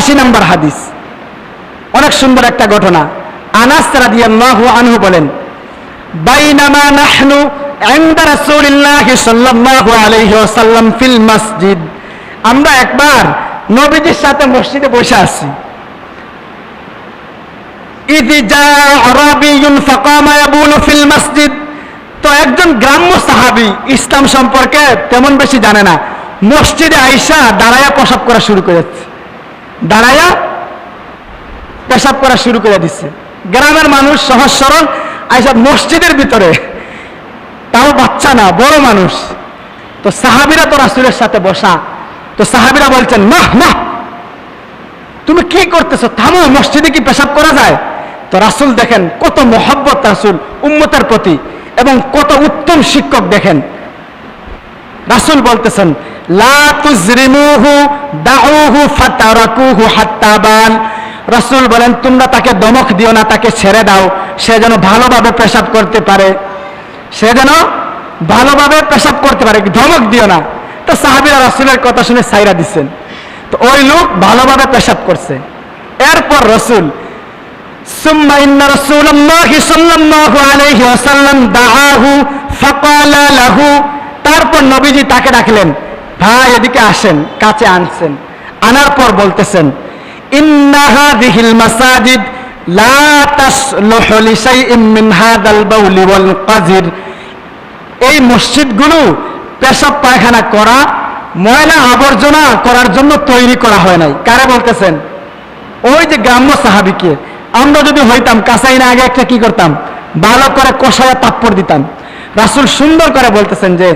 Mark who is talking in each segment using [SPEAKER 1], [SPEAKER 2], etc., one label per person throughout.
[SPEAKER 1] 82 নম্বর হাদিস, অনেক সুন্দর একটা ঘটনা। আনাস রাদিয়াল্লাহু আনহু বলেন, বাইনামা নাহনু ইনদা রাসূলিল্লাহি সাল্লাল্লাহু আলাইহি ওয়াসাল্লাম ফিল মসজিদ, আমরা একবার নবীজির সাথে মসজিদে বসে আছি। ইয জাআ আরাবিয়ুন ফাকামা ইয়াবুলু ফিল মসজিদ, তো একজন গ্রাম্য সাহাবী ইসলাম সম্পর্কে তেমন বেশি জানে না, মসজিদে আইসা দাঁড়ায়া পেশাব করা শুরু করে দিচ্ছে, দাঁড়ায়া পেশাব করা শুরু করে দিচ্ছে। গ্রামের মানুষ সহজ সরল আইসা মসজিদের ভিতরে, তাও বাচ্চা না বড় মানুষ, তো সাহাবীরা তো রাসূলের সাথে বসা, তো সাহাবীরা বলছেন না না তুমি কি করতেছো, থামো, মসজিদে কি পেশাব করা যায়? তো রাসূল দেখেন কত মহব্বত রাসূল উম্মতের প্রতি এবং কত উত্তম শিক্ষক। দেখেন রাসূল বলতেছেন লা তুজরিমুহু দাউহু ফাতারাকুহু হাত্তা বাল, রাসূল বলেন তোমরা তাকে দমক দিও না, তাকে ছেড়ে দাও, সে যেন ভালোভাবে পেশাব করতে পারে, সে যেন ভালোভাবে পেশাব করতে পারে, ধমক দিও না। তো সাহাবীরা রাসূলের কথা শুনে সাইরা দিচ্ছেন, তো ওই লোক ভালোভাবে পেশাব করছে। এরপর রাসূল সুম্মা ইন্না রাসূলুল্লাহি সাল্লাল্লাহু আলাইহি ওয়াসাল্লাম দাআহু ফাকালা লাহু, তারপর নবীজি তাকে ডাকলেন, ভাই এদিকে আসেন, কাছে আনছেন, আনার পর বলতেছেন ইন্না হাযিহিল মাসাজিদ লা তাসলুহু লিশাইইন মিন হাযাল বাউলি ওয়াল কাযির, এই মসজিদগুলো পেশাব পায়খানা করা, ময়লা আবর্জনা করার জন্য তৈরি করা হয় নাই। কারে বলতেছেন? ওই যে গ্রাম্য সাহাবীকে। আমরা যদি হইতাম কাছাই না আগে একটা কি করতাম, ভালো করে কষায়া তাপ্পড় দিতাম। রাসূল সুন্দর করে বলতেছেন যে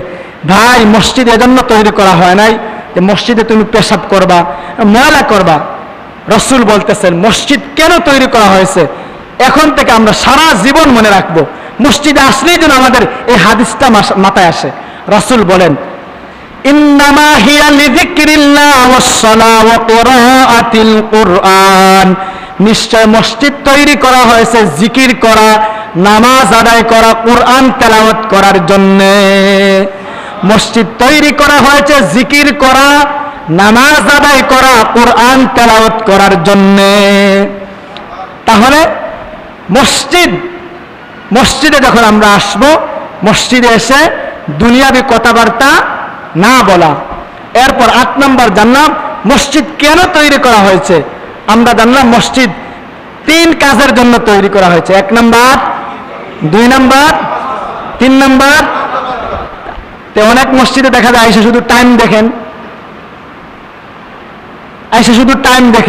[SPEAKER 1] ভাই মসজিদ এজন্য তৈরি করা হয় নাই যে মসজিদে তুমি পেশাব করবা, ময়লা করবা। রাসূল বলতেছেন মসজিদ কেন তৈরি করা হয়েছে এখন থেকে আমরা সারা জীবন মনে রাখবো, মসজিদে আসলেই যেন আমাদের এই হাদিসটা মাথায় আসে। রাসূল বলেন ইন্নামা হিয়া লিযিকরিল্লাহ ওয়াস সালাহ ওয়া কিরাআতিল কুরআন, নিশ্চয় মসজিদ তৈরি করা হয়েছে জিকির করা, নামাজ আদায় করা, কুরআন তেলাওয়াত করার জন্য। মসজিদ তৈরি করা হয়েছে জিকির করা, নামাজ আদায় করা, কুরআন তেলাওয়াত করার জন্য। তাহলে মসজিদে যখন আমরা আসবো, মসজিদে এসে দুনিয়াবি কথাবার্তা না বলা। এরপর 8 নম্বর জানলাম মসজিদ কেন তৈরি করা হয়েছে। আমরা জানলাম মসজিদ 3 কাজের জন্য তৈরি করা হয়েছে। 1 নম্বর, 2 নম্বর, 3 নম্বর। তো অনেক মসজিদে দেখা যায় আইসা শুধু টাইম দেখেন, আইসা শুধু টাইম দেখে